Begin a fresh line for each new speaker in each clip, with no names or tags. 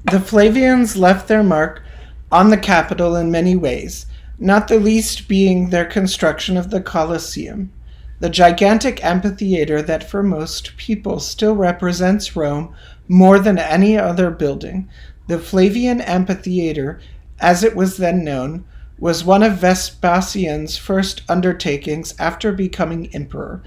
The Flavians left their mark on the capital in many ways, not the least being their construction of the Colosseum, the gigantic amphitheater that for most people still represents Rome more than any other building. The Flavian Amphitheater, as it was then known, was one of Vespasian's first undertakings after becoming emperor.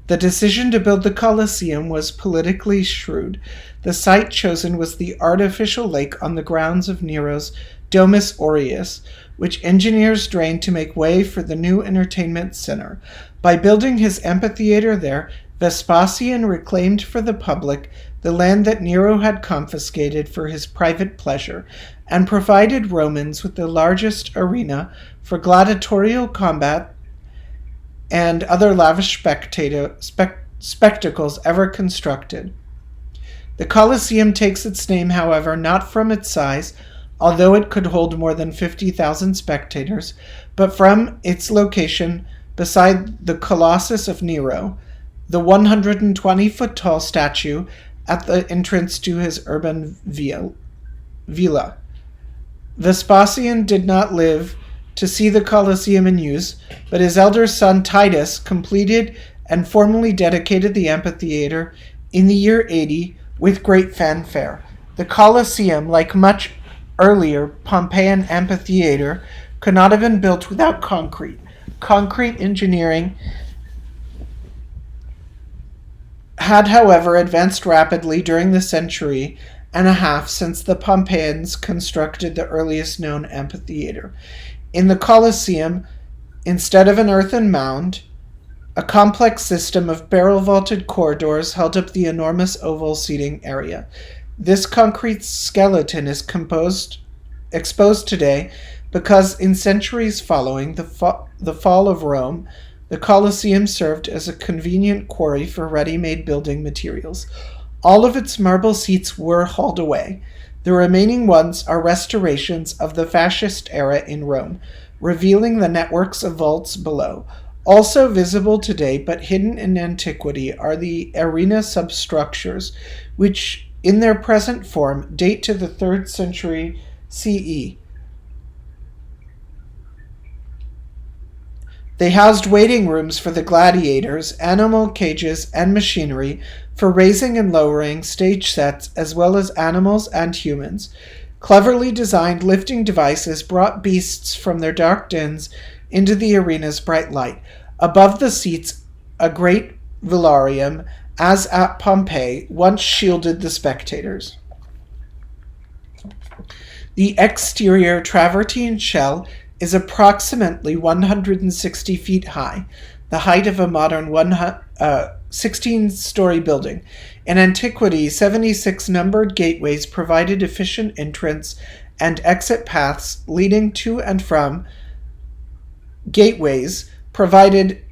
The decision to build the Colosseum was politically shrewd. The site chosen was the artificial lake on the grounds of Nero's Domus Aureus, which engineers drained to make way for the new entertainment center. By building his amphitheater there, Vespasian reclaimed for the public the land that Nero had confiscated for his private pleasure, and provided Romans with the largest arena for gladiatorial combat and other lavish spectacles ever constructed. The Colosseum takes its name, however, not from its size, although it could hold more than 50,000 spectators, but from its location beside the Colossus of Nero, the 120-foot-tall statue at the entrance to his urban villa. Vespasian did not live to see the Colosseum in use, but his elder son Titus completed and formally dedicated the amphitheater in the year 80 with great fanfare. The Colosseum, like much earlier Pompeian amphitheater, could not have been built without concrete. Concrete engineering had, however, advanced rapidly during the century and a half since the Pompeians constructed the earliest known amphitheater. In the Colosseum, instead of an earthen mound, a complex system of barrel-vaulted corridors held up the enormous oval seating area. This concrete skeleton is exposed today because in centuries following the fall of Rome, the Colosseum served as a convenient quarry for ready-made building materials. All of its marble seats were hauled away. The remaining ones are restorations of the fascist era in Rome, revealing the networks of vaults below. Also visible today, but hidden in antiquity, are the arena substructures, which, in their present form, date to the 3rd century CE. They housed waiting rooms for the gladiators, animal cages, and machinery for raising and lowering stage sets, as well as animals and humans. Cleverly designed lifting devices brought beasts from their dark dens into the arena's bright light. Above the seats, a great velarium, as at Pompeii, once shielded the spectators. The exterior travertine shell is approximately 160 feet high, the height of a modern 16-story building. In antiquity, 76 numbered gateways provided efficient entrance and exit paths leading to and from gateways provided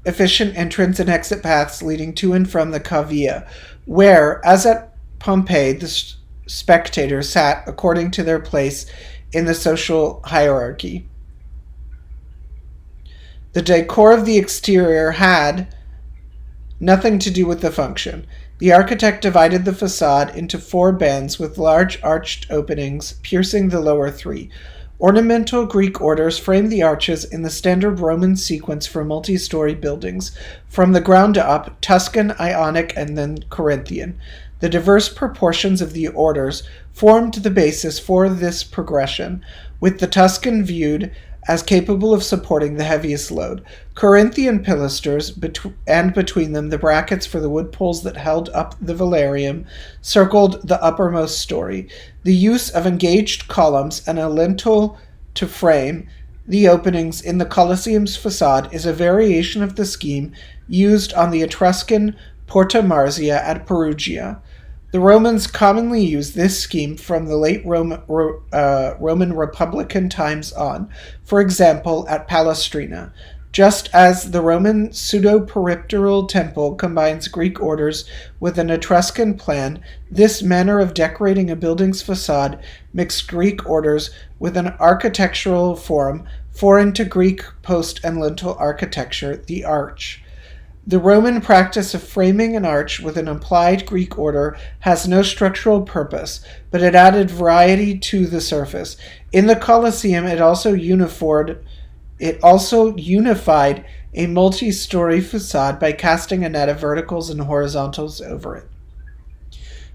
efficient entrance and exit paths leading to and from the cavea, where, as at Pompeii, the spectators sat according to their place in the social hierarchy. The decor of the exterior had nothing to do with the function. The architect divided the facade into 4 bands with large arched openings piercing the lower 3. Ornamental Greek orders framed the arches in the standard Roman sequence for multi-story buildings, from the ground up, Tuscan, Ionic, and then Corinthian. The diverse proportions of the orders formed the basis for this progression, with the Tuscan viewed as capable of supporting the heaviest load. Corinthian pilasters, and between them the brackets for the wood poles that held up the velarium, circled the uppermost story. The use of engaged columns and a lintel to frame the openings in the Colosseum's facade is a variation of the scheme used on the Etruscan Porta Marzia at Perugia. The Romans commonly used this scheme from the late Roman Republican times on, for example, at Palestrina. Just as the Roman pseudo-peripteral temple combines Greek orders with an Etruscan plan, this manner of decorating a building's facade mixed Greek orders with an architectural form foreign to Greek post and lintel architecture, the arch. The Roman practice of framing an arch with an implied Greek order has no structural purpose, but it added variety to the surface. In the Colosseum, it also unified a multi-story facade by casting a net of verticals and horizontals over it.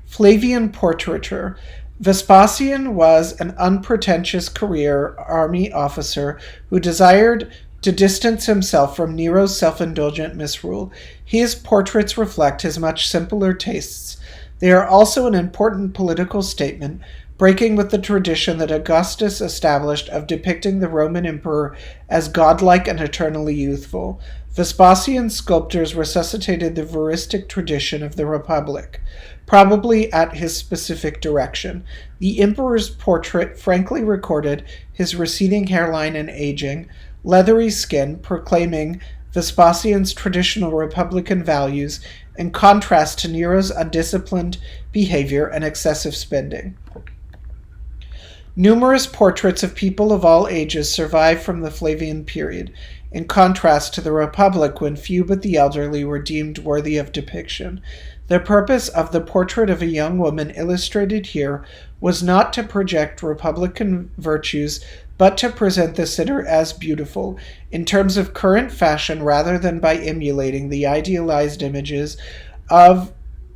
Flavian portraiture. Vespasian was an unpretentious career army officer who desired to distance himself from Nero's self-indulgent misrule. His portraits reflect his much simpler tastes. They are also an important political statement, breaking with the tradition that Augustus established of depicting the Roman emperor as godlike and eternally youthful. Vespasian's sculptors resuscitated the veristic tradition of the Republic, probably at his specific direction. The emperor's portrait frankly recorded his receding hairline and aging, leathery skin, proclaiming Vespasian's traditional Republican values in contrast to Nero's undisciplined behavior and excessive spending. Numerous portraits of people of all ages survive from the Flavian period, in contrast to the Republic when few but the elderly were deemed worthy of depiction. The purpose of the portrait of a young woman illustrated here was not to project Republican virtues, but to present the sitter as beautiful, in terms of current fashion rather than by emulating the idealized images of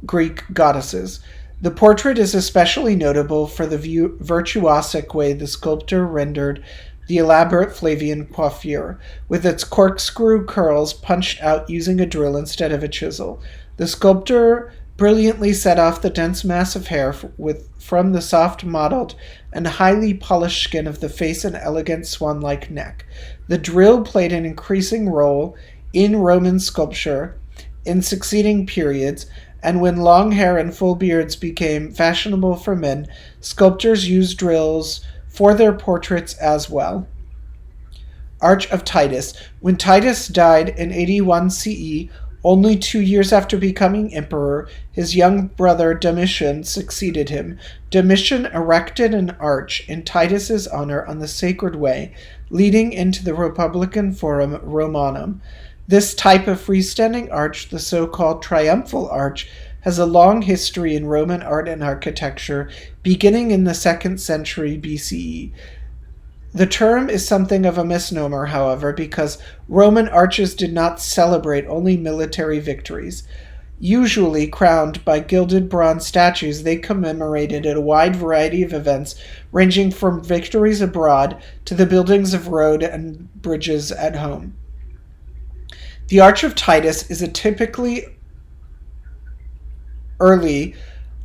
Greek goddesses. The portrait is especially notable for the virtuosic way the sculptor rendered the elaborate Flavian coiffure, with its corkscrew curls punched out using a drill instead of a chisel. The sculptor brilliantly set off the dense mass of hair from the soft, mottled, and highly polished skin of the face and elegant swan-like neck. The drill played an increasing role in Roman sculpture in succeeding periods, and when long hair and full beards became fashionable for men, sculptors used drills for their portraits as well. Arch of Titus. When Titus died in 81 CE, only 2 years after becoming emperor, his young brother Domitian succeeded him. Domitian erected an arch in Titus's honor on the Sacred Way, leading into the Republican Forum Romanum. This type of freestanding arch, the so-called triumphal arch, has a long history in Roman art and architecture, beginning in the 2nd century BCE. The term is something of a misnomer, however, because Roman arches did not celebrate only military victories. Usually crowned by gilded bronze statues, they commemorated a wide variety of events, ranging from victories abroad to the buildings of road and bridges at home. The Arch of Titus is a typically early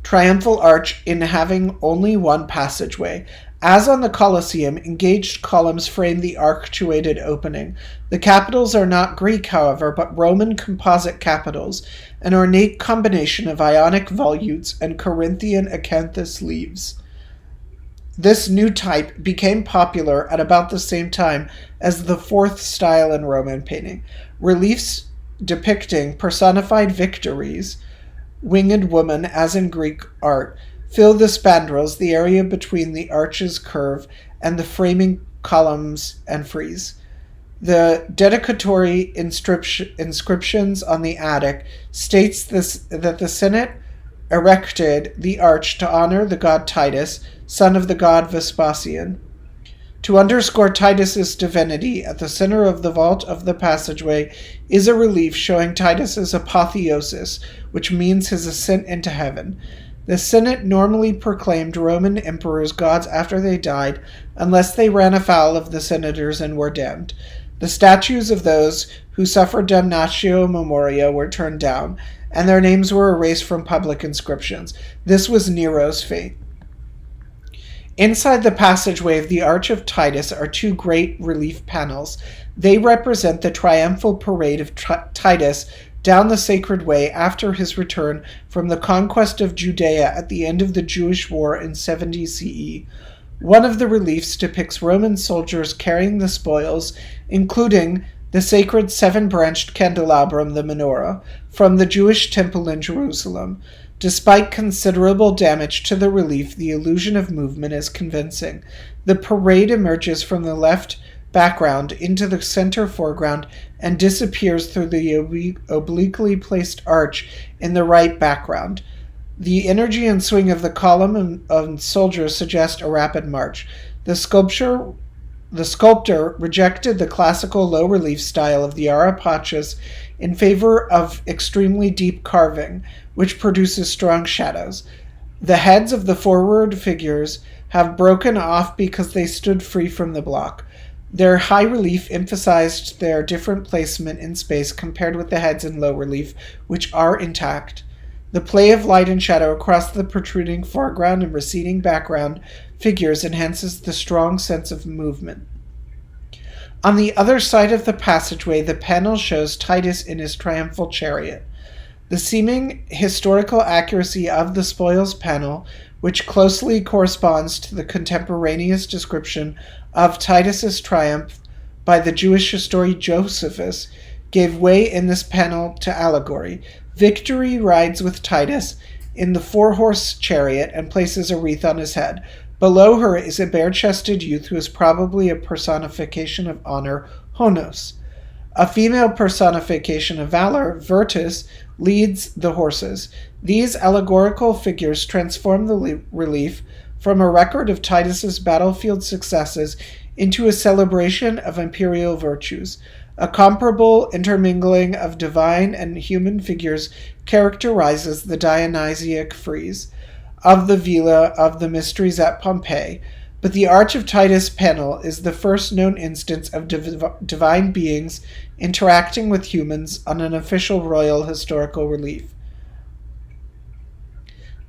triumphal arch in having only one passageway. As on the Colosseum, engaged columns frame the arcuated opening. The capitals are not Greek, however, but Roman composite capitals, an ornate combination of Ionic volutes and Corinthian acanthus leaves. This new type became popular at about the same time as the fourth style in Roman painting. Reliefs depicting personified victories, winged women as in Greek art, fill the spandrels, the area between the arch's curve and the framing columns and frieze. The dedicatory inscriptions on the attic states that the Senate erected the arch to honor the god Titus, son of the god Vespasian. To underscore Titus's divinity, at the center of the vault of the passageway is a relief showing Titus's apotheosis, which means his ascent into heaven. The Senate normally proclaimed Roman emperors gods after they died, unless they ran afoul of the senators and were damned. The statues of those who suffered damnatio memoria were turned down, and their names were erased from public inscriptions. This was Nero's fate. Inside the passageway of the Arch of Titus are two great relief panels. They represent the triumphal parade of Titus down the Sacred Way after his return from the conquest of Judea at the end of the Jewish War in 70 CE. One of the reliefs depicts Roman soldiers carrying the spoils, including the sacred seven-branched candelabrum, the menorah, from the Jewish temple in Jerusalem. Despite considerable damage to the relief, the illusion of movement is convincing. The parade emerges from the left background into the center foreground and disappears through the obliquely placed arch in the right background. The energy and swing of the column and soldiers suggest a rapid march. The sculptor rejected the classical low-relief style of the Ara Pachas in favor of extremely deep carving, which produces strong shadows. The heads of the forward figures have broken off because they stood free from the block. Their high relief emphasized their different placement in space compared with the heads in low relief, which are intact. The play of light and shadow across the protruding foreground and receding background figures enhances the strong sense of movement. On the other side of the passageway, the panel shows Titus in his triumphal chariot. The seeming historical accuracy of the spoils panel, which closely corresponds to the contemporaneous description of Titus's triumph by the Jewish historian Josephus, gave way in this panel to allegory. Victory rides with Titus in the four-horse chariot and places a wreath on his head. Below her is a bare-chested youth who is probably a personification of honor, Honos. A female personification of valor, Virtus, leads the horses. These allegorical figures transform the relief from a record of Titus's battlefield successes into a celebration of imperial virtues. A comparable intermingling of divine and human figures characterizes the Dionysiac frieze of the Villa of the Mysteries at Pompeii, but the Arch of Titus panel is the first known instance of divine beings interacting with humans on an official royal historical relief.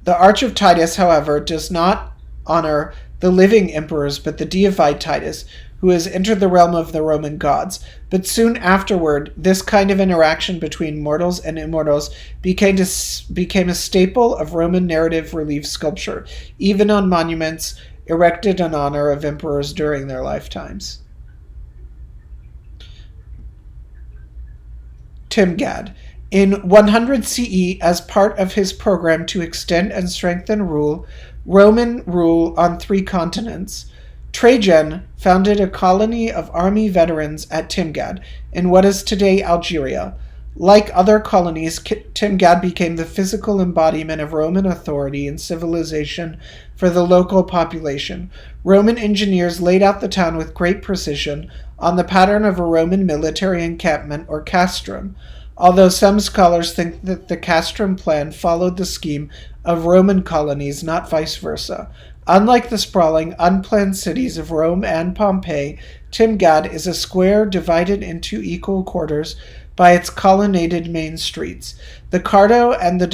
The Arch of Titus, however, does not honor the living emperors but the deified Titus, who has entered the realm of the Roman gods. But soon afterward, this kind of interaction between mortals and immortals became a staple of Roman narrative relief sculpture, even on monuments erected in honor of emperors during their lifetimes. Timgad. In 100 CE, as part of his program to extend and strengthen Roman rule on 3 continents, Trajan founded a colony of army veterans at Timgad, in what is today Algeria. Like other colonies, Timgad became the physical embodiment of Roman authority and civilization for the local population. Roman engineers laid out the town with great precision on the pattern of a Roman military encampment or castrum, although some scholars think that the castrum plan followed the scheme of Roman colonies, not vice versa. Unlike the sprawling, unplanned cities of Rome and Pompeii, Timgad is a square divided into equal quarters by its colonnaded main streets, the Cardo and the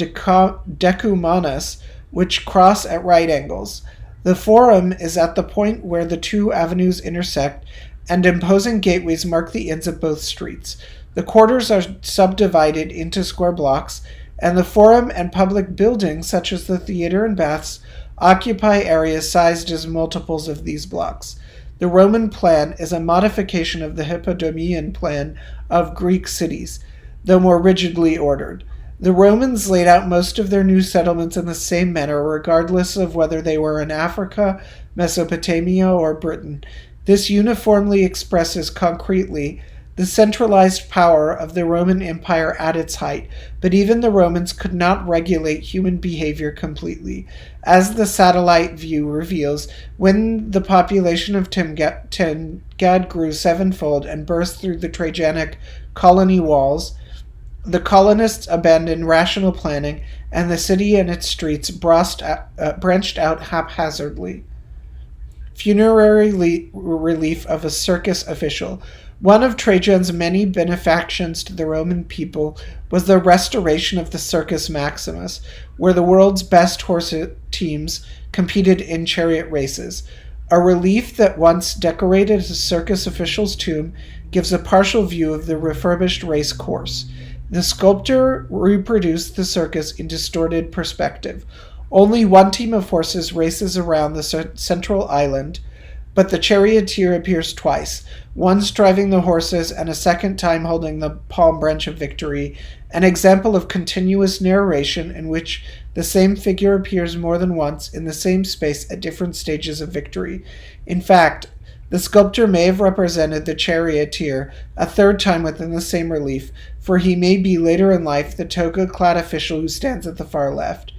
Decumanus, which cross at right angles. The Forum is at the point where the 2 avenues intersect, and imposing gateways mark the ends of both streets. The quarters are subdivided into square blocks, and the Forum and public buildings, such as the theater and baths, occupy areas sized as multiples of these blocks. The Roman plan is a modification of the Hippodamian plan of Greek cities, though more rigidly ordered. The Romans laid out most of their new settlements in the same manner, regardless of whether they were in Africa, Mesopotamia, or Britain. This uniformly expresses concretely the centralized power of the Roman Empire at its height, but even the Romans could not regulate human behavior completely. As the satellite view reveals, when the population of Timgad grew 7-fold and burst through the Trajanic colony walls, the colonists abandoned rational planning, and the city and its streets branched out haphazardly. Funerary relief of a circus official. One of Trajan's many benefactions to the Roman people was the restoration of the Circus Maximus, where the world's best horse teams competed in chariot races. A relief that once decorated a circus official's tomb gives a partial view of the refurbished race course. The sculptor reproduced the circus in distorted perspective. Only one team of horses races around the central island, but the charioteer appears twice, once driving the horses and a second time holding the palm branch of victory, an example of continuous narration in which the same figure appears more than once in the same space at different stages of victory. In fact, The sculptor may have represented the charioteer a third time within the same relief, for he may be later in life the toga-clad official who stands at the far left.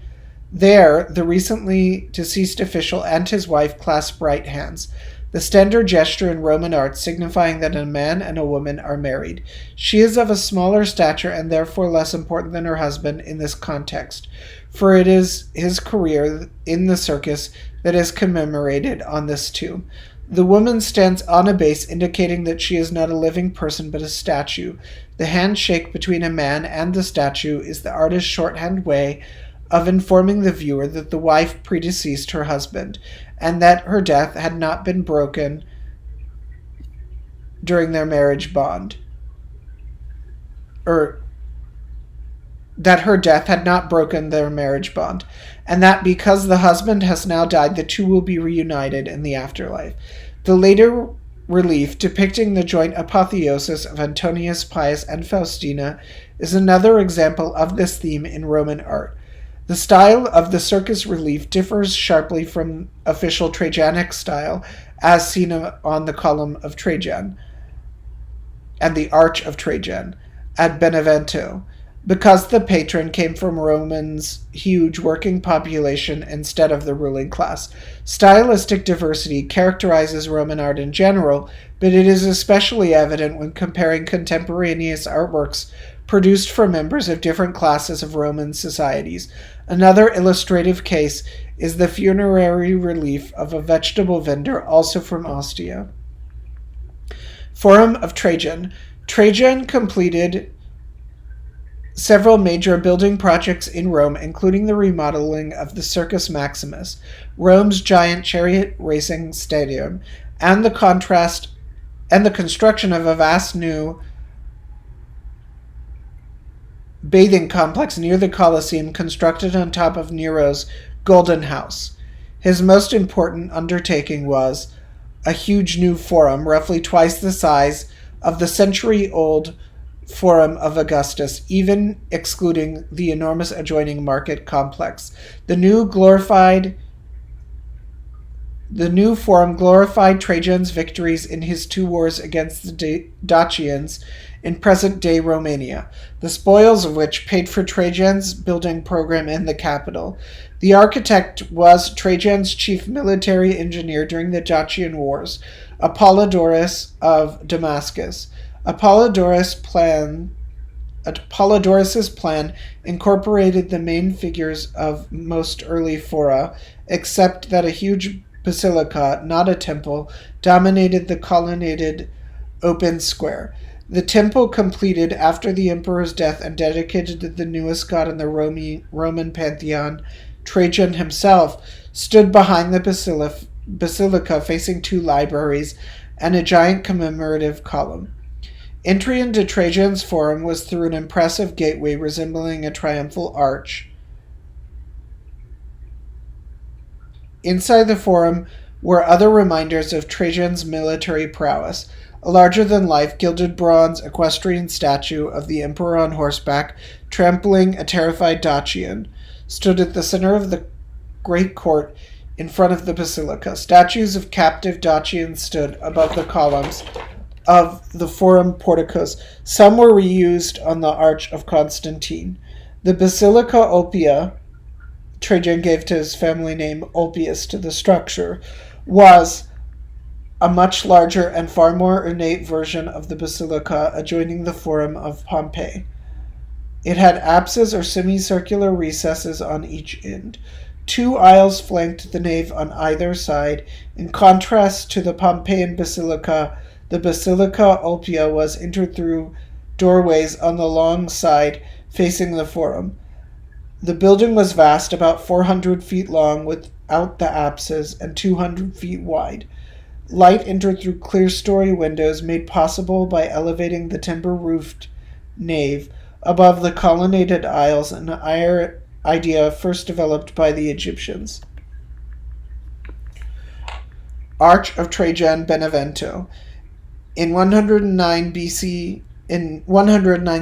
There, the recently deceased official and his wife clasp right hands, the standard gesture in Roman art signifying that a man and a woman are married. She is of a smaller stature and therefore less important than her husband in this context, for it is his career in the circus that is commemorated on this tomb. The woman stands on a base, indicating that she is not a living person but a statue. The handshake between a man and the statue is the artist's shorthand way of informing the viewer that the wife predeceased her husband, and that her death had not been broken during their marriage bond. That her death had not broken their marriage bond, and that because the husband has now died, the two will be reunited in the afterlife. The later relief depicting the joint apotheosis of Antonius Pius and Faustina is another example of this theme in Roman art. The style of the circus relief differs sharply from official Trajanic style, as seen on the column of Trajan and the Arch of Trajan at Benevento, because the patron came from Rome's huge working population instead of the ruling class. Stylistic diversity characterizes Roman art in general, but it is especially evident when comparing contemporaneous artworks produced for members of different classes of Roman societies. Another illustrative case is the funerary relief of a vegetable vendor, also from Ostia. Forum of Trajan. Trajan completed several major building projects in Rome, including the remodeling of the Circus Maximus, Rome's giant chariot racing stadium, and the construction of a vast new bathing complex near the Colosseum, constructed on top of Nero's Golden House. His most important undertaking was a huge new forum, roughly twice the size of the century-old Forum of Augustus, even excluding the enormous adjoining market complex. The new forum glorified Trajan's victories in his two wars against the Dacians in present-day Romania, the spoils of which paid for Trajan's building program in the capital. The architect was Trajan's chief military engineer during the Dacian Wars, Apollodorus of Damascus. Apollodorus' plan incorporated the main figures of most early fora, except that a huge basilica, not a temple, dominated the colonnaded open square. The temple, completed after the emperor's death and dedicated to the newest god in the Roman pantheon, Trajan himself, stood behind the basilica facing two libraries and a giant commemorative column. Entry into Trajan's Forum was through an impressive gateway resembling a triumphal arch. Inside the Forum were other reminders of Trajan's military prowess. A larger-than-life gilded bronze equestrian statue of the emperor on horseback, trampling a terrified Dacian, stood at the center of the great court in front of the basilica. Statues of captive Dacians stood above the columns of the Forum porticos. Some were reused on the Arch of Constantine. The Basilica Ulpia, Trajan gave to his family name Ulpius to the structure, was a much larger and far more ornate version of the basilica adjoining the Forum of Pompey. It had apses or semicircular recesses on each end. Two aisles flanked the nave on either side. In contrast to the Pompeian basilica, the Basilica Ulpia was entered through doorways on the long side facing the Forum. The building was vast, about 400 feet long without the apses, and 200 feet wide. Light entered through clerestory windows made possible by elevating the timber-roofed nave above the colonnaded aisles, an idea first developed by the Egyptians. Arch of Trajan, Benevento. In 109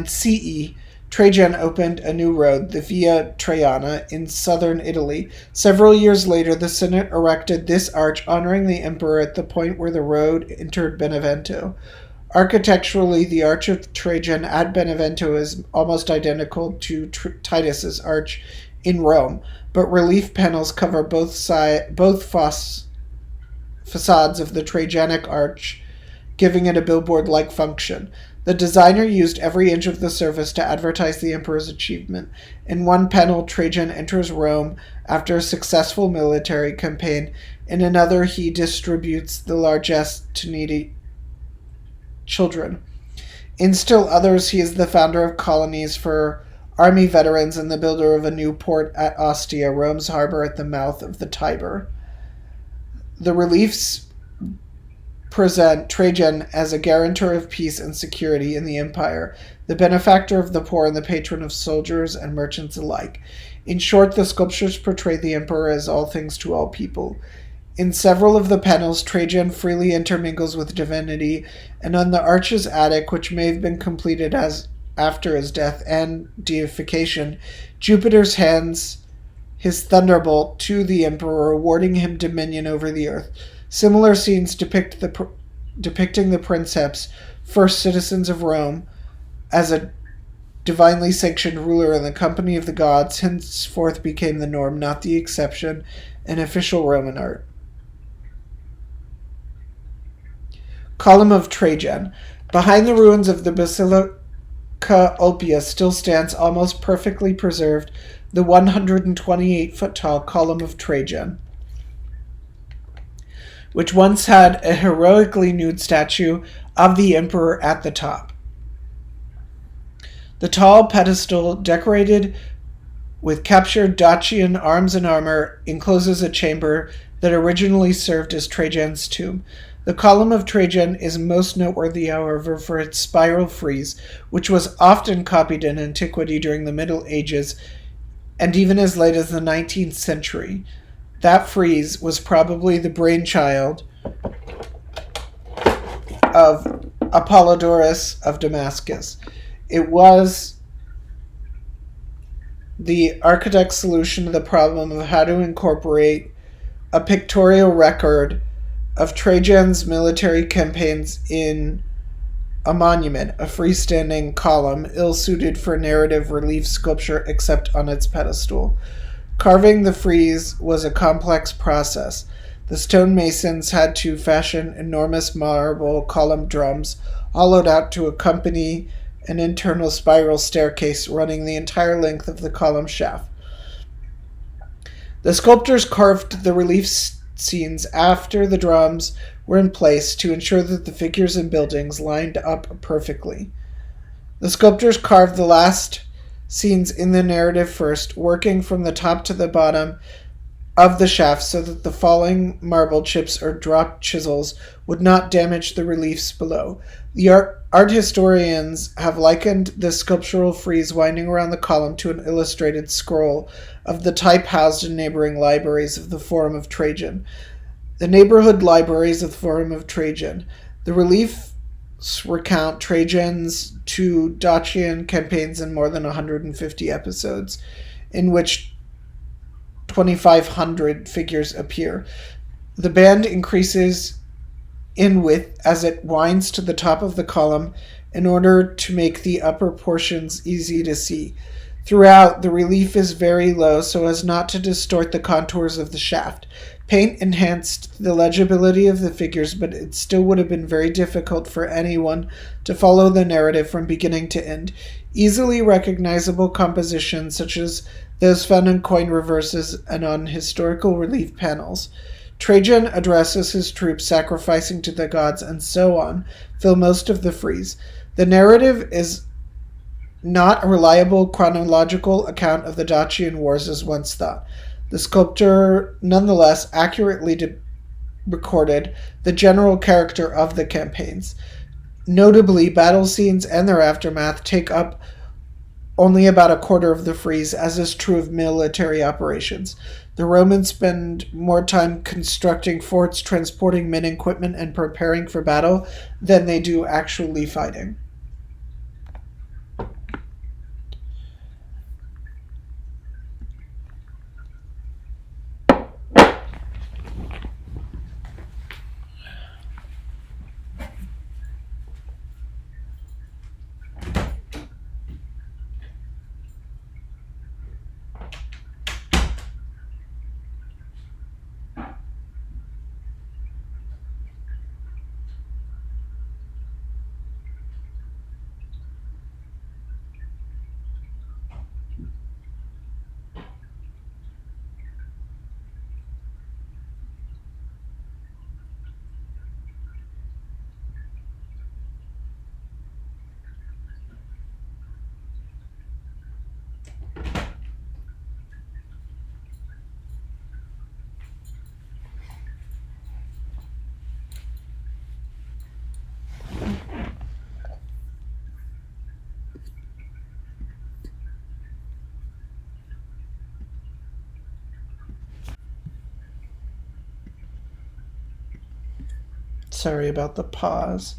CE, Trajan opened a new road, the Via Traiana, in southern Italy. Several years later, the Senate erected this arch, honoring the emperor at the point where the road entered Benevento. Architecturally, the Arch of Trajan at Benevento is almost identical to Titus's arch in Rome, but relief panels cover both facades of the Trajanic arch, giving it a billboard-like function. The designer used every inch of the surface to advertise the emperor's achievement. In one panel, Trajan enters Rome after a successful military campaign. In another, he distributes the largesse to needy children. In still others, he is the founder of colonies for army veterans and the builder of a new port at Ostia, Rome's harbor at the mouth of the Tiber. The reliefs present Trajan as a guarantor of peace and security in the empire, the benefactor of the poor and the patron of soldiers and merchants alike. In short, the sculptures portray the emperor as all things to all people. In several of the panels, Trajan freely intermingles with divinity, and on the arch's attic, which may have been completed after his death and deification, Jupiter hands his thunderbolt to the emperor, awarding him dominion over the earth. Similar scenes depicting the princeps, first citizens of Rome, as a divinely sanctioned ruler in the company of the gods, henceforth became the norm, not the exception, in official Roman art. Column of Trajan. Behind the ruins of the Basilica Oppia still stands, almost perfectly preserved, the 128-foot-tall Column of Trajan, which once had a heroically nude statue of the emperor at the top. The tall pedestal, decorated with captured Dacian arms and armor, encloses a chamber that originally served as Trajan's tomb. The Column of Trajan is most noteworthy, however, for its spiral frieze, which was often copied in antiquity during the Middle Ages and even as late as the 19th century. That frieze was probably the brainchild of Apollodorus of Damascus. It was the architect's solution to the problem of how to incorporate a pictorial record of Trajan's military campaigns in a monument, a freestanding column, ill-suited for narrative relief sculpture except on its pedestal. Carving the frieze was a complex process. The stonemasons had to fashion enormous marble column drums, hollowed out to accompany an internal spiral staircase running the entire length of the column shaft. The sculptors carved the relief scenes after the drums were in place to ensure that the figures and buildings lined up perfectly. The sculptors carved the last scenes in the narrative first, working from the top to the bottom of the shaft so that the falling marble chips or dropped chisels would not damage the reliefs below. The art historians have likened the sculptural frieze winding around the column to an illustrated scroll of the type housed in neighboring libraries of the Forum of Trajan. The neighborhood libraries of the Forum of Trajan. The reliefs recount Trajan's two Dacian campaigns in more than 150 episodes, in which 2,500 figures appear. The band increases in width as it winds to the top of the column in order to make the upper portions easy to see. Throughout, the relief is very low so as not to distort the contours of the shaft. Paint enhanced the legibility of the figures, but it still would have been very difficult for anyone to follow the narrative from beginning to end. Easily recognizable compositions, such as those found in coin reverses and on historical relief panels. Trajan addresses his troops, sacrificing to the gods, and so on, fill most of the frieze. The narrative is not a reliable chronological account of the Dacian Wars as once thought. The sculptor nonetheless accurately recorded the general character of the campaigns. Notably, battle scenes and their aftermath take up only about a quarter of the frieze, as is true of military operations. The Romans spend more time constructing forts, transporting men and equipment, and preparing for battle than they do actually fighting. Sorry about the pause.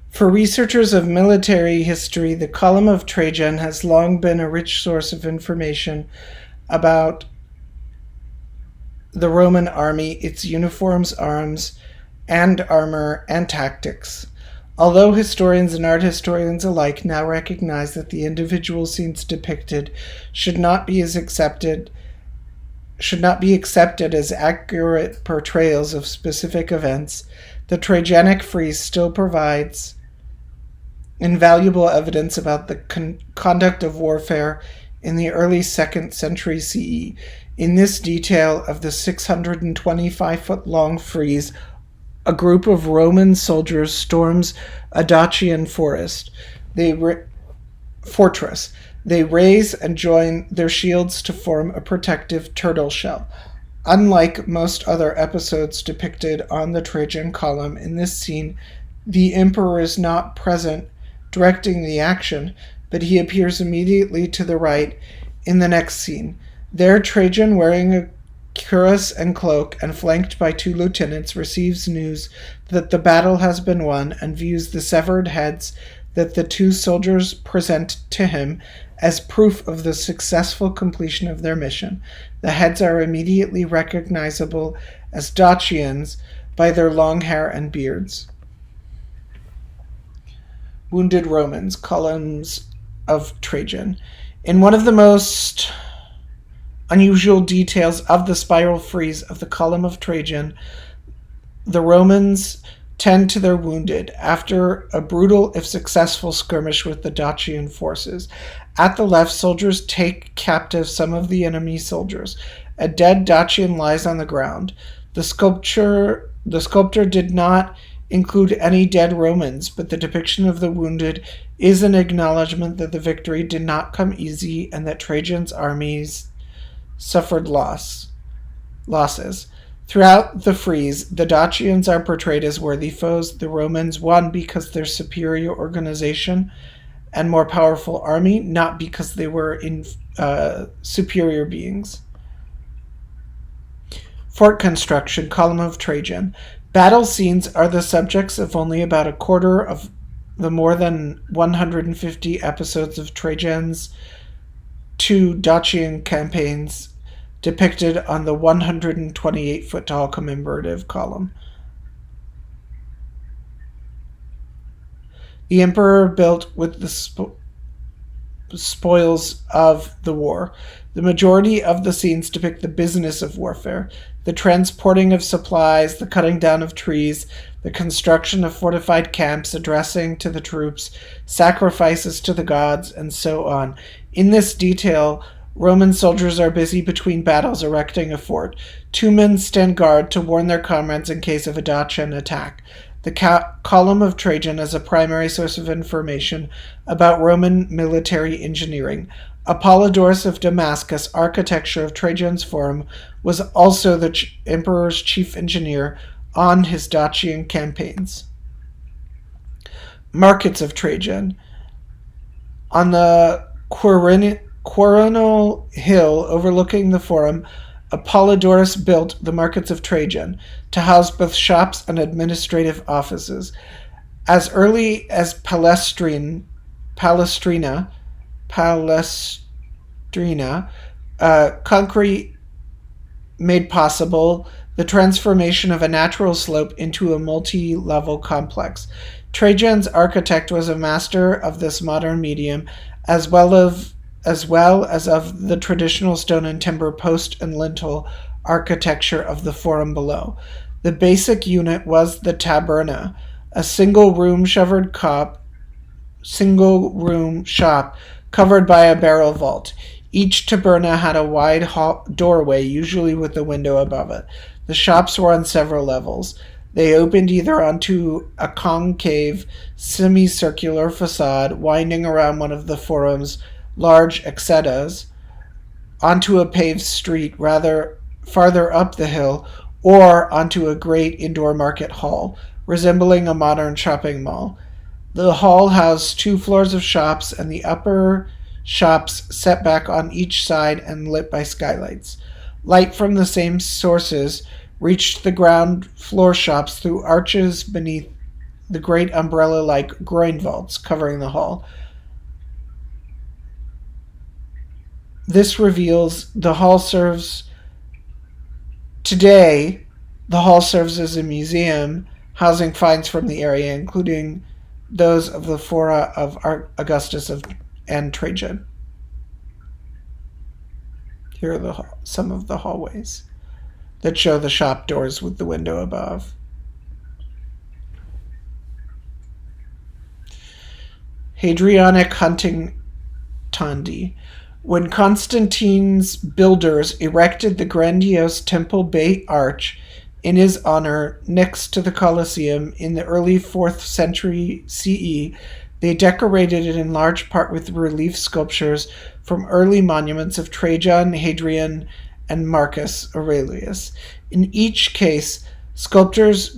For researchers of military history, the Column of Trajan has long been a rich source of information about the Roman army, its uniforms, arms, and armor, and tactics. Although historians and art historians alike now recognize that the individual scenes depicted should not be accepted as accurate portrayals of specific events, the Trajanic frieze still provides invaluable evidence about the conduct of warfare in the early 2nd century CE. In this detail of the 625-foot-long frieze, a group of Roman soldiers storms a Dacian fortress. They raise and join their shields to form a protective turtle shell. Unlike most other episodes depicted on the Trajan column, in this scene, the emperor is not present directing the action, but he appears immediately to the right in the next scene. There, Trajan, wearing a cuirass and cloak and flanked by 2 lieutenants, receives news that the battle has been won and views the severed heads that the 2 soldiers present to him as proof of the successful completion of their mission. The heads are immediately recognizable as Dacians by their long hair and beards. Wounded Romans, Columns of Trajan. In one of the most unusual details of the spiral frieze of the Column of Trajan, the Romans tend to their wounded after a brutal, if successful, skirmish with the Dacian forces. At the left, soldiers take captive some of the enemy soldiers. A dead Dacian lies on the ground. The sculptor did not include any dead Romans, but the depiction of the wounded is an acknowledgement that the victory did not come easy and that Trajan's armies suffered losses. Throughout the frieze, the Dacians are portrayed as worthy foes. The Romans won because their superior organization and more powerful army, not because they were superior beings. Fort construction, Column of Trajan. Battle scenes are the subjects of only about a quarter of the more than 150 episodes of Trajan's 2 Dacian campaigns depicted on the 128-foot-tall commemorative column. The emperor built with the spoils of the war. The majority of the scenes depict the business of warfare, the transporting of supplies, the cutting down of trees, the construction of fortified camps, addressing to the troops, sacrifices to the gods, and so on. In this detail, Roman soldiers are busy between battles erecting a fort. 2 men stand guard to warn their comrades in case of a Dacian attack. The Column of Trajan is a primary source of information about Roman military engineering. Apollodorus of Damascus, architecture of Trajan's Forum, was also the emperor's chief engineer on his Dacian campaigns. Markets of Trajan. On the Quirinial hill overlooking the Forum, Apollodorus built the Markets of Trajan to house both shops and administrative offices. As early as Palestrina, concrete made possible the transformation of a natural slope into a multi-level complex. Trajan's architect was a master of this modern medium, as well as of the traditional stone and timber post and lintel architecture of the Forum below. The basic unit was the taberna, a single-room shop covered by a barrel vault. Each taberna had a wide doorway, usually with a window above it. The shops were on several levels. They opened either onto a concave, semicircular facade winding around one of the Forum's large exedas, onto a paved street rather farther up the hill, or onto a great indoor market hall, resembling a modern shopping mall. The hall housed 2 floors of shops, and the upper shops set back on each side and lit by skylights. Light from the same sources reached the ground floor shops through arches beneath the great umbrella-like groin vaults covering the hall. This reveals today, the hall serves as a museum, housing finds from the area, including those of the Fora of Augustus and Trajan. Here are some of the hallways that show the shop doors with the window above. Hadrianic hunting Tondi. When Constantine's builders erected the grandiose Temple Bay Arch in his honor next to the Colosseum in the early 4th century CE, they decorated it in large part with relief sculptures from early monuments of Trajan, Hadrian, and Marcus Aurelius. In each case, sculptors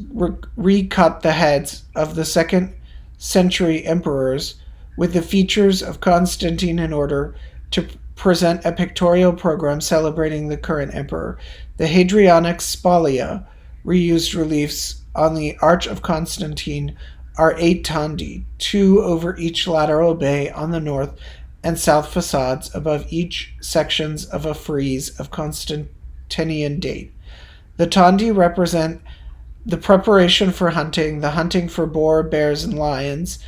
recut the heads of the 2nd century emperors with the features of Constantine in order to present a pictorial program celebrating the current emperor. The Hadrianic Spalia reused reliefs on the Arch of Constantine are 8 tondi, 2 over each lateral bay on the north and south facades, above each sections of a frieze of Constantinian date. The tondi represent the preparation for hunting, the hunting for boar, bears, and lions,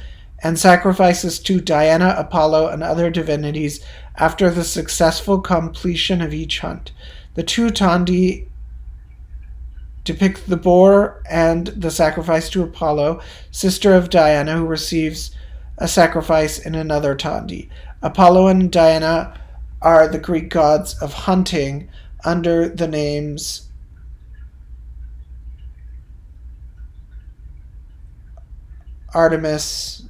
and sacrifices to Diana, Apollo, and other divinities after the successful completion of each hunt. The 2 tondi depict the boar and the sacrifice to Apollo, sister of Diana, who receives a sacrifice in another tondi. Apollo and Diana are the Greek gods of hunting under the names Artemis,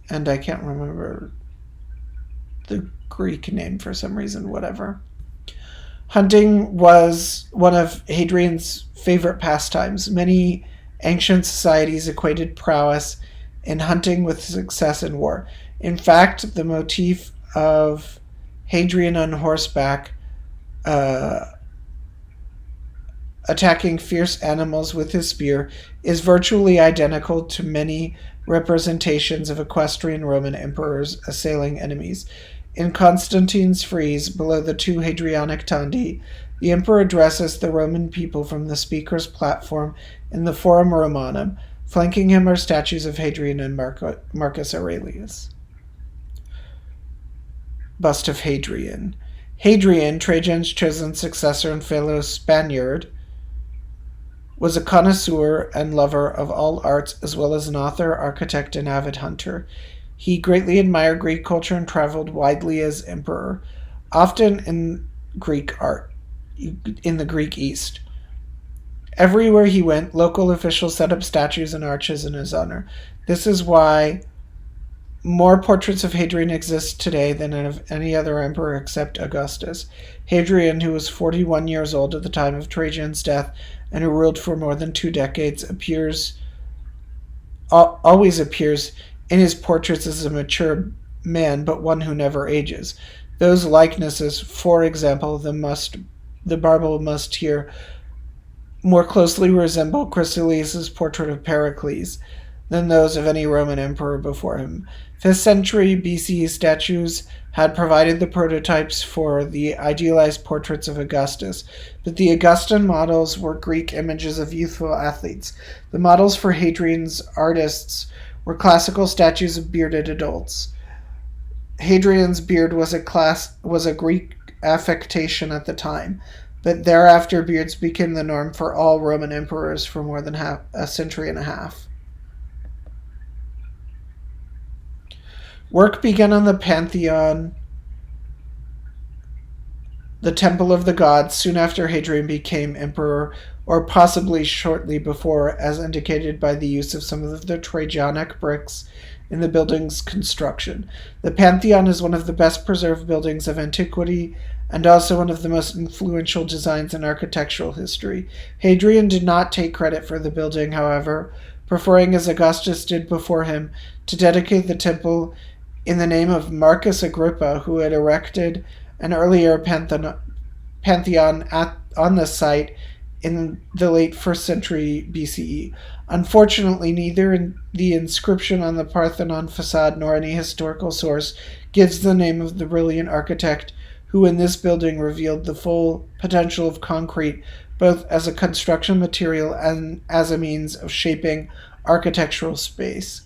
and I can't remember the Greek name for some reason, whatever. Hunting was one of Hadrian's favorite pastimes. Many ancient societies equated prowess in hunting with success in war. In fact, the motif of Hadrian on horseback attacking fierce animals with his spear is virtually identical to many representations of equestrian Roman emperors assailing enemies. In Constantine's frieze, below the 2 Hadrianic tondi, the emperor addresses the Roman people from the speaker's platform in the Forum Romanum. Flanking him are statues of Hadrian and Marcus Aurelius. Bust of Hadrian. Hadrian, Trajan's chosen successor and fellow Spaniard, was a connoisseur and lover of all arts, as well as an author, architect, and avid hunter. He greatly admired Greek culture and traveled widely as emperor, often in Greek art, in the Greek East. Everywhere he went, local officials set up statues and arches in his honor. This is why more portraits of Hadrian exist today than of any other emperor except Augustus. Hadrian, who was 41 years old at the time of Trajan's death and who ruled for more than 2 decades, always appears in his portraits as a mature man, but one who never ages. Those likenesses, for example, the marble must here more closely resemble Chrysolius' portrait of Pericles than those of any Roman emperor before him. 5th century BC statues had provided the prototypes for the idealized portraits of Augustus, but the Augustan models were Greek images of youthful athletes. The models for Hadrian's artists were classical statues of bearded adults. Hadrian's beard was a Greek affectation at the time, but thereafter beards became the norm for all Roman emperors for more than a century and a half. Work began on the Pantheon, the Temple of the Gods, soon after Hadrian became emperor, or possibly shortly before, as indicated by the use of some of the Trajanic bricks in the building's construction. The Pantheon is one of the best preserved buildings of antiquity and also one of the most influential designs in architectural history. Hadrian did not take credit for the building, however, preferring, as Augustus did before him, to dedicate the temple in the name of Marcus Agrippa, who had erected an earlier pantheon on the site in the late 1st century BCE. Unfortunately, neither the inscription on the Parthenon facade nor any historical source gives the name of the brilliant architect who in this building revealed the full potential of concrete, both as a construction material and as a means of shaping architectural space.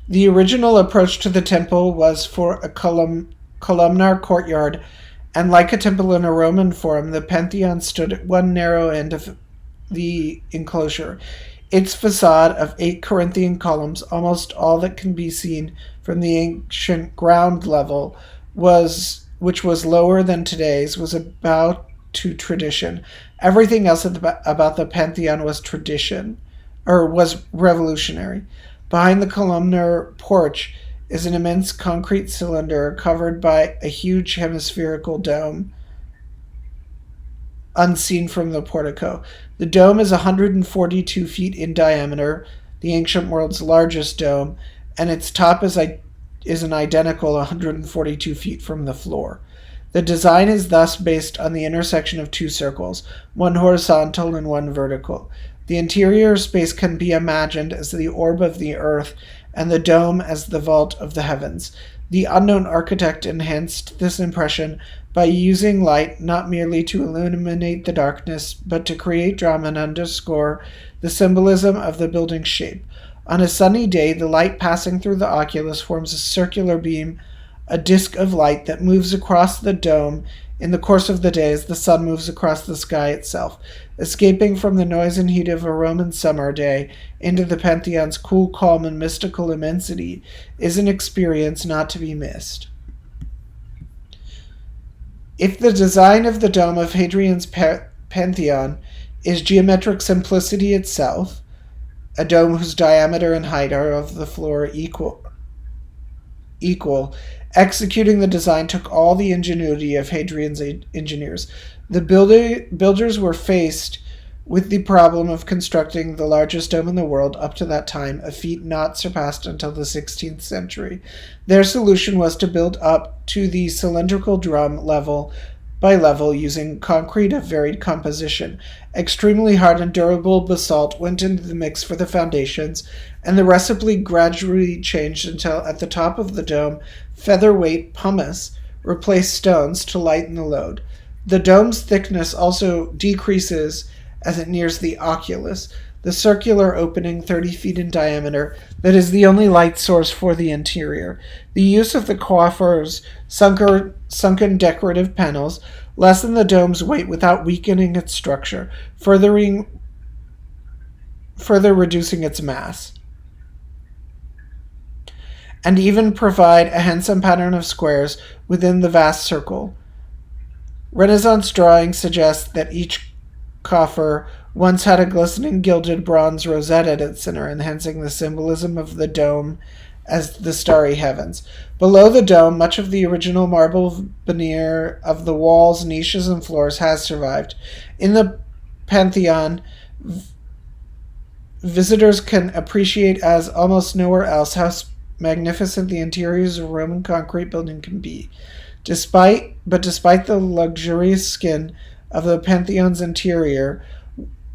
The original approach to the temple was for a columnar courtyard, and like a temple in a Roman forum, the Pantheon stood at one narrow end of the enclosure. Its facade of 8 Corinthian columns, almost all that can be seen from the ancient ground level, which was lower than today's, was about to tradition. Everything else about the Pantheon was tradition, or was revolutionary. Behind the columnar porch is an immense concrete cylinder covered by a huge hemispherical dome, unseen from the portico. The dome is 142 feet in diameter, the ancient world's largest dome, and its top is an identical 142 feet from the floor. The design is thus based on the intersection of two circles, one horizontal and one vertical. The interior space can be imagined as the orb of the earth and the dome as the vault of the heavens. The unknown architect enhanced this impression by using light not merely to illuminate the darkness, but to create drama and underscore the symbolism of the building's shape. On a sunny day, the light passing through the oculus forms a circular beam, a disk of light that moves across the dome in the course of the day as the sun moves across the sky itself. Escaping from the noise and heat of a Roman summer day into the Pantheon's cool, calm, and mystical immensity is an experience not to be missed. If the design of the dome of Hadrian's Pantheon is geometric simplicity itself, a dome whose diameter and height are of the floor equal, executing the design took all the ingenuity of Hadrian's engineers. The builders were faced with the problem of constructing the largest dome in the world up to that time, a feat not surpassed until the 16th century. Their solution was to build up to the cylindrical drum level by level using concrete of varied composition. Extremely hard and durable basalt went into the mix for the foundations, and the recipe gradually changed until at the top of the dome, featherweight pumice replaced stones to lighten the load. The dome's thickness also decreases as it nears the oculus, the circular opening 30 feet in diameter that is the only light source for the interior. The use of the coffers' sunken decorative panels lessen the dome's weight without weakening its structure, further reducing its mass, and even provide a handsome pattern of squares within the vast circle. Renaissance drawing suggests that each coffer once had a glistening gilded bronze rosette at its center, enhancing the symbolism of the dome as the starry heavens. Below the dome, much of the original marble veneer of the walls, niches, and floors has survived. In the Pantheon, visitors can appreciate as almost nowhere else how magnificent the interiors of a Roman concrete building can be. Despite the luxurious skin of the Pantheon's interior,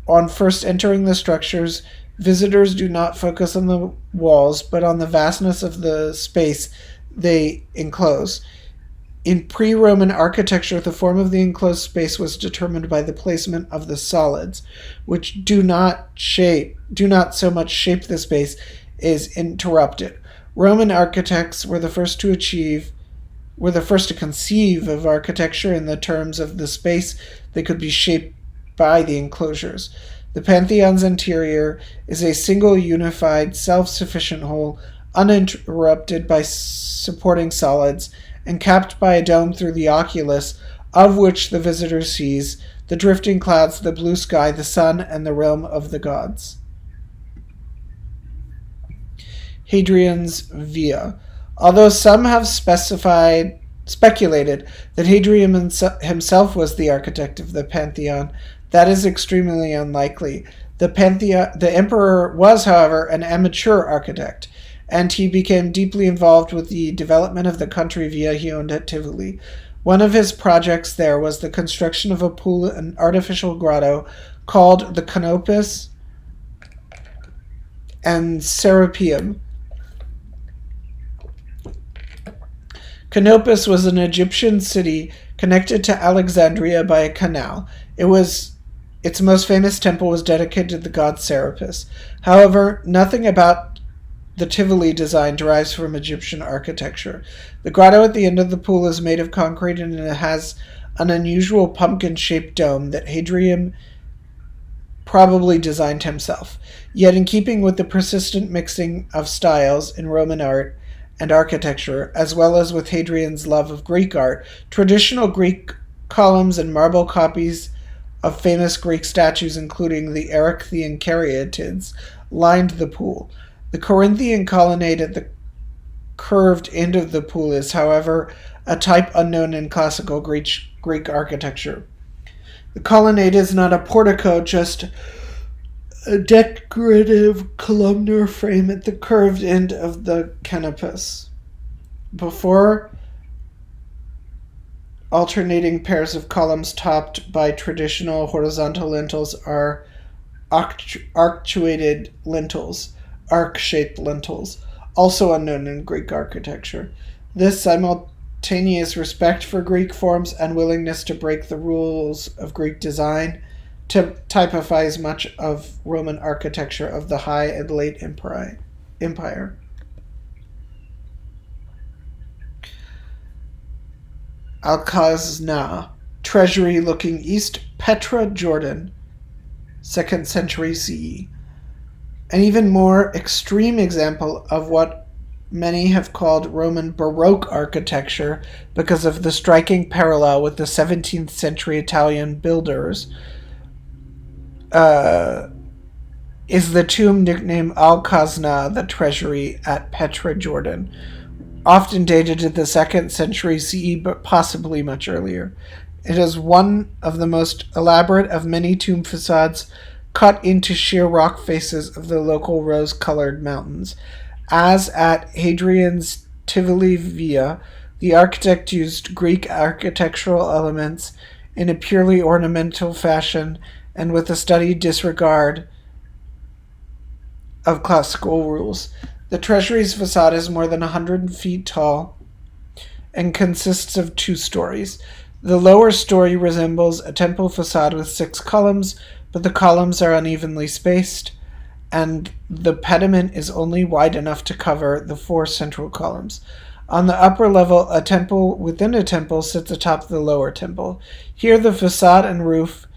on first entering the structures, visitors do not focus on the walls, but on the vastness of the space they enclose. In pre-Roman architecture, the form of the enclosed space was determined by the placement of the solids, which do not so much shape the space as interrupt it. Roman architects were the first to conceive of architecture in the terms of the space that could be shaped by the enclosures. The Pantheon's interior is a single, unified, self-sufficient whole, uninterrupted by supporting solids, and capped by a dome through the oculus, of which the visitor sees the drifting clouds, the blue sky, the sun, and the realm of the gods. Hadrian's Via. Although some have speculated that Hadrian himself was the architect of the Pantheon, That is extremely unlikely. The emperor was, however, an amateur architect, and he became deeply involved with the development of the country Viejo and Tivoli. One of his projects there was the construction of a pool and artificial grotto called the Canopus and Serapeum. Canopus was an Egyptian city connected to Alexandria by a canal. Its most famous temple was dedicated to the god Serapis. However, nothing about the Tivoli design derives from Egyptian architecture. The grotto at the end of the pool is made of concrete and it has an unusual pumpkin-shaped dome that Hadrian probably designed himself. Yet in keeping with the persistent mixing of styles in Roman art and architecture, as well as with Hadrian's love of Greek art, traditional Greek columns and marble copies of famous Greek statues, including the Erechtheian Caryatids, lined the pool. The Corinthian colonnade at the curved end of the pool is, however, a type unknown in classical Greek architecture. The colonnade is not a portico, just a decorative columnar frame at the curved end of the canopus. Before alternating pairs of columns topped by traditional horizontal lintels are arcuated lintels, arc-shaped lintels, also unknown in Greek architecture. This simultaneous respect for Greek forms and willingness to break the rules of Greek design typifies much of Roman architecture of the High and Late Empire. Alcazna, treasury looking east, Petra, Jordan, 2nd century CE. An even more extreme example of what many have called Roman Baroque architecture because of the striking parallel with the 17th century Italian builders is the tomb nicknamed Alcazna, the treasury at Petra, Jordan, often dated to the 2nd century CE, but possibly much earlier. It is one of the most elaborate of many tomb facades cut into sheer rock faces of the local rose-colored mountains. As at Hadrian's Tivoli Via, the architect used Greek architectural elements in a purely ornamental fashion and with a studied disregard of classical rules. The treasury's facade is more than 100 feet tall and consists of 2 stories. The lower story resembles a temple facade with 6 columns, but the columns are unevenly spaced, and the pediment is only wide enough to cover the 4 central columns. On the upper level, a temple within a temple sits atop the lower temple. Here the facade and roof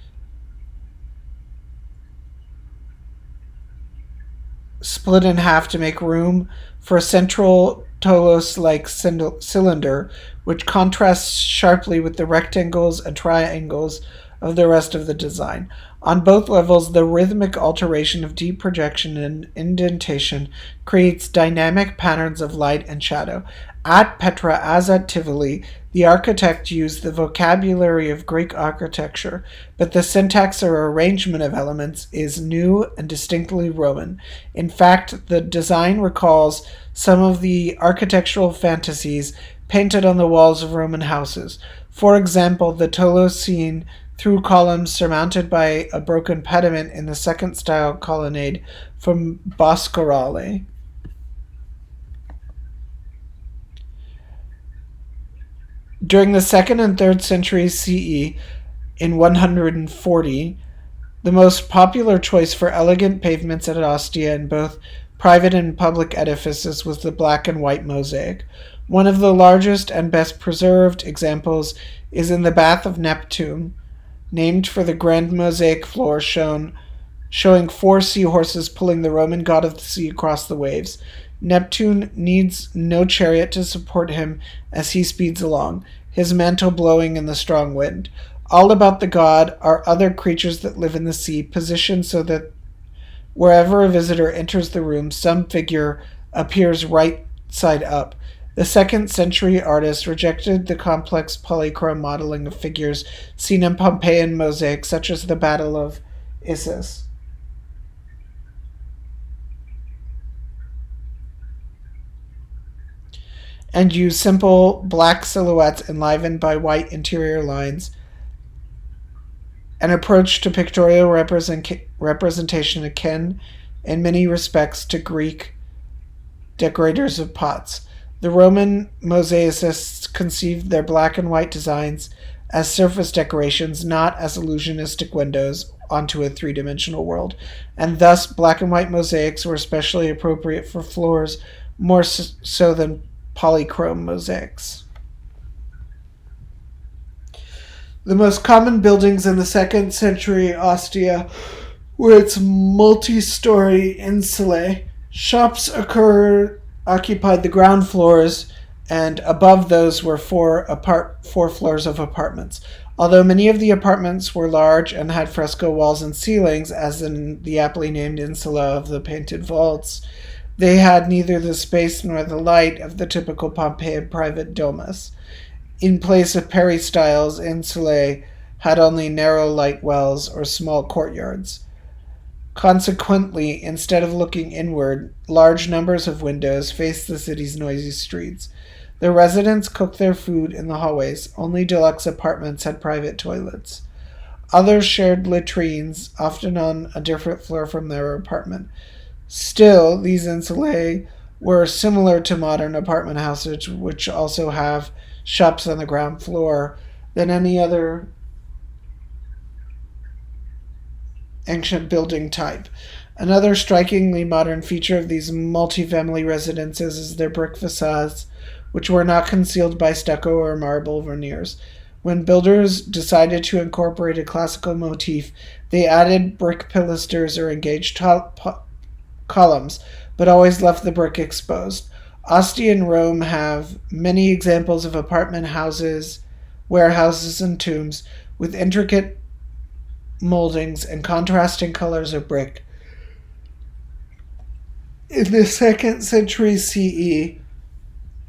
split in half to make room for a central Tolos-like cylinder, which contrasts sharply with the rectangles and triangles of the rest of the design. On both levels, the rhythmic alteration of deep projection and indentation creates dynamic patterns of light and shadow. At Petra, as at Tivoli, the architect used the vocabulary of Greek architecture, but the syntax or arrangement of elements is new and distinctly Roman. In fact, the design recalls some of the architectural fantasies painted on the walls of Roman houses. For example, the Tolosine through columns surmounted by a broken pediment in the second-style colonnade from Boscarale. During the 2nd and 3rd centuries CE, in 140, the most popular choice for elegant pavements at Ostia in both private and public edifices was the black and white mosaic. One of the largest and best preserved examples is in the Bath of Neptune, named for the grand mosaic floor showing 4 seahorses pulling the Roman god of the sea across the waves. Neptune needs no chariot to support him as he speeds along, his mantle blowing in the strong wind. All about the god are other creatures that live in the sea, positioned so that wherever a visitor enters the room, some figure appears right side up. The second century artists rejected the complex polychrome modeling of figures seen in Pompeian mosaics, such as the Battle of Issus, and used simple black silhouettes enlivened by white interior lines, an approach to pictorial representation akin, in many respects, to Greek decorators of pots. The Roman mosaicists conceived their black and white designs as surface decorations, not as illusionistic windows onto a three-dimensional world, and thus black and white mosaics were especially appropriate for floors more so than polychrome mosaics. The most common buildings in the second century Ostia were its multi-story insulae. Shops occupied the ground floors, and above those were four floors of apartments. Although many of the apartments were large and had fresco walls and ceilings, as in the aptly named insula of the Painted Vaults, they had neither the space nor the light of the typical Pompeian private domus. In place of peristyles, insulae had only narrow light wells or small courtyards. Consequently, instead of looking inward, large numbers of windows faced the city's noisy streets. The residents cooked their food in the hallways. Only deluxe apartments had private toilets. Others shared latrines, often on a different floor from their apartment. Still, these insulae were similar to modern apartment houses, which also have shops on the ground floor, than any other ancient building type. Another strikingly modern feature of these multifamily residences is their brick facades, which were not concealed by stucco or marble veneers. When builders decided to incorporate a classical motif, they added brick pilasters or engaged columns, but always left the brick exposed. Ostia and Rome have many examples of apartment houses, warehouses, and tombs with intricate moldings and contrasting colors of brick. In the 2nd century CE,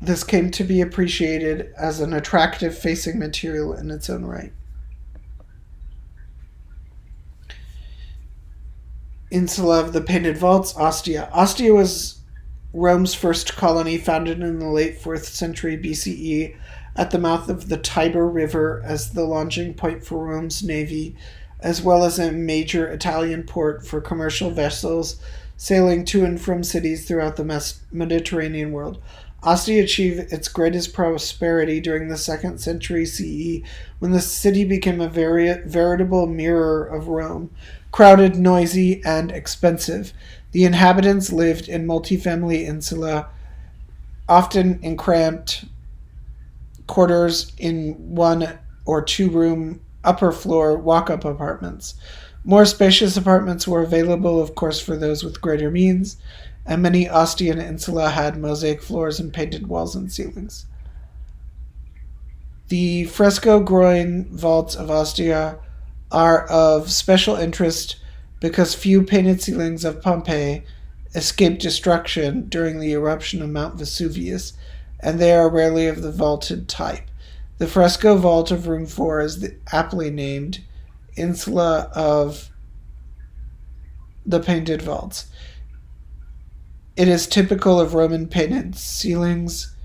this came to be appreciated as an attractive facing material in its own right. Insula of the Painted Vaults, Ostia. Ostia was Rome's first colony, founded in the late 4th century BCE at the mouth of the Tiber River as the launching point for Rome's navy, as well as a major Italian port for commercial vessels sailing to and from cities throughout the Mediterranean world. Ostia achieved its greatest prosperity during the 2nd century CE, when the city became a veritable mirror of Rome. Crowded, noisy, and expensive, the inhabitants lived in multifamily insula, often in cramped quarters in one or two room upper floor walk-up apartments. More spacious apartments were available, of course, for those with greater means, and many Ostian insula had mosaic floors and painted walls and ceilings. The fresco groin vaults of Ostia are of special interest because few painted ceilings of Pompeii escaped destruction during the eruption of Mount Vesuvius, and they are rarely of the vaulted type. The fresco vault of room 4 is aptly named Insula of the Painted Vaults. It is typical of Roman painted ceilings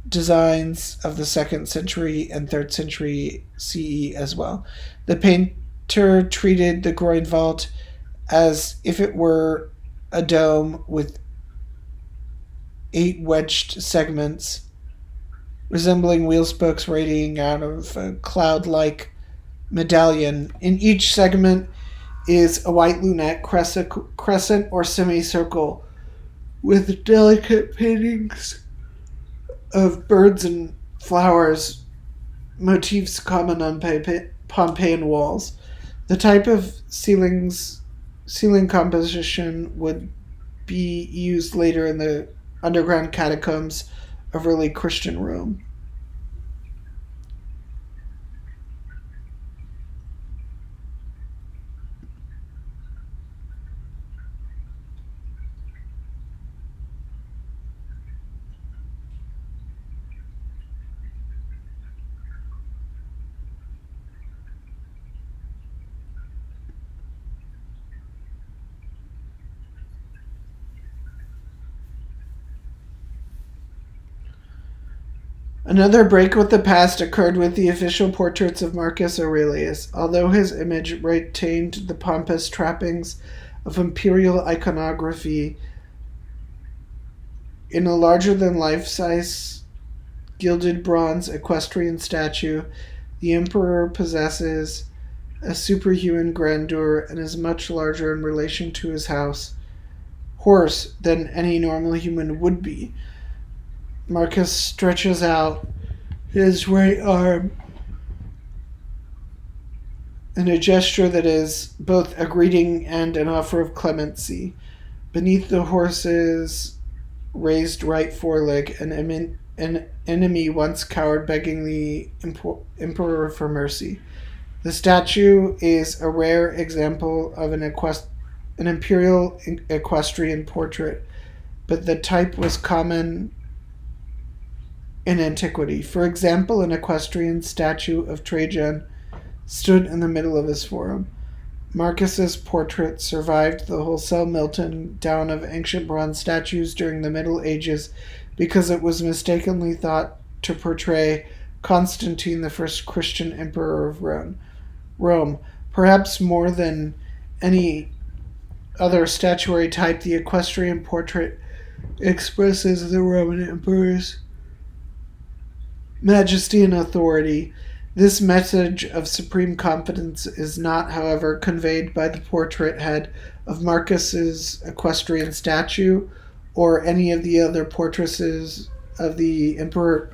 designs of the 2nd century and 3rd century CE as well. The painter treated the groin vault as if it were a dome with 8 wedged segments resembling wheel spokes radiating out of a cloud-like medallion. In each segment is a white lunette, crescent or semicircle, with delicate paintings of birds and flowers, motifs common on Pompeian walls. The type of ceiling composition would be used later in the underground catacombs of early Christian Rome. Another break with the past occurred with the official portraits of Marcus Aurelius. Although his image retained the pompous trappings of imperial iconography, in a larger-than-life-size gilded bronze equestrian statue, the emperor possesses a superhuman grandeur and is much larger in relation to his horse than any normal human would be. Marcus stretches out his right arm in a gesture that is both a greeting and an offer of clemency. Beneath the horse's raised right foreleg, an enemy once cowered, begging the emperor for mercy. The statue is a rare example of an imperial equestrian portrait, but the type was common in antiquity. For example, an equestrian statue of Trajan stood in the middle of his forum. Marcus's portrait survived the wholesale melting down of ancient bronze statues during the Middle Ages because it was mistakenly thought to portray Constantine, the first Christian emperor of Rome. Perhaps more than any other statuary type, the equestrian portrait expresses the Roman emperor's majesty and authority. This message of supreme confidence is not, however, conveyed by the portrait head of Marcus's equestrian statue or any of the other portraits of the emperor